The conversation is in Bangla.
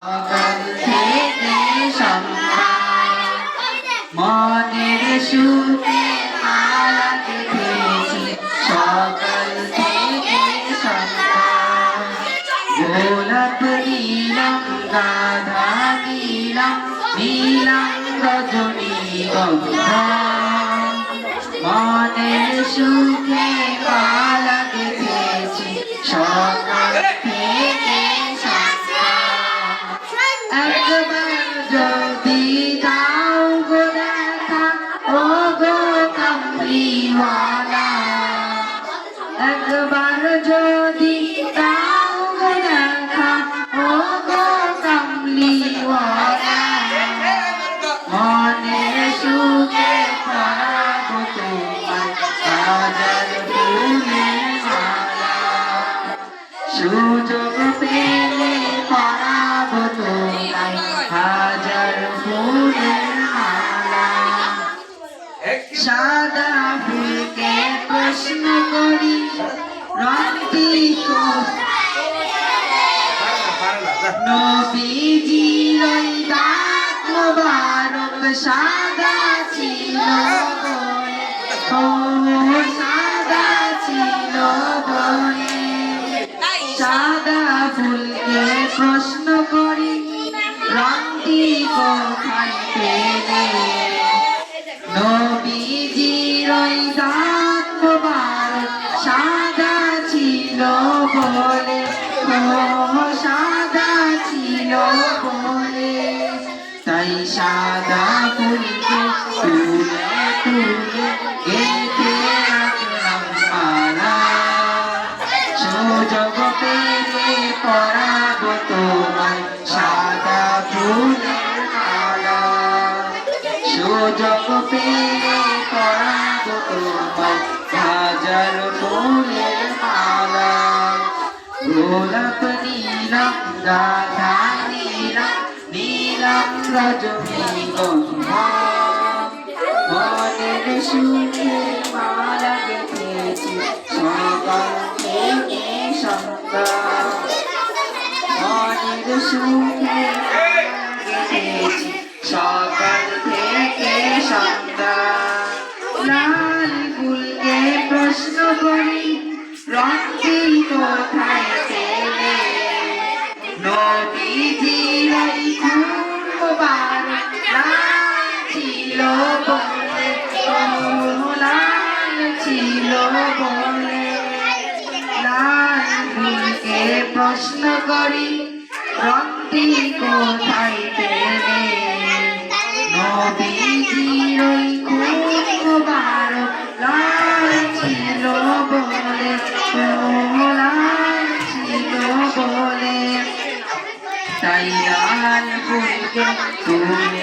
সকাল থেকে সন্ধ্যা মনের সুখে মালা গেঁথেছি। সকাল থেকে সন্ধ্যা গোলাপ নীলাম গাধা নীলাম নীলাম রজনীগন্ধা মনের সুখে মালা গেঁথেছি। সকাল থেকে একবার যদি দাও গো দেখা ও গো কামলিওয়ালা, একবার যদি দাও গো দেখা ও গো কামলিওয়ালা, মনের সুখে পরাবো তোমায় হাজার ফুলের মালা। সুযোগ পেলে পরাবো তোমায় হাজার ফুলের মালা। সাদা ফুলকে প্রশ্ন করি রংটি নবীজির ওই দাঁত মোবারক সাদা ছিল বলে, ও সাদা ছিল বলে। সাদা ফুলকে প্রশ্ন করি রংটি কোথায় পেলে, নবীজির ওই দাঁত মোবারক সাদা ছিল বলে, ও সাদা ছিল বলে। তাই সাদা ফুলকে তুলে তুলে গেঁথে রাখলাম মালা। সুযোগ পেলে পরাবো তোমায় সাদা ফুলের মালা। সুযোগ পেলে পরাবো তোমায় হাজার ফুলের মালা। গোলাপ নীলাম গাধা নীলাম নীলাম রজনীগন্ধা মনের সুখে মালা গেঁথেছি। সকাল থেকে সন্ধ্যা মনের সুখে গেঁথেছি। সকাল থেকে সন্ধ্যা লাল ফুলকে প্রশ্ন করি রংটি কোথায় পেলে, নবীজির ওই ফুল মোবারক লাল ছিল বলে, ও লাল ছিল বলে। লাল ফুলকে প্রশ্ন করি রংটি কোথায় পেলে, নবীজির ওই ফুল মোবারক লাল ছিল বলে, ও লাল ছিল বলে। তাই লাল ফুলকে তুলে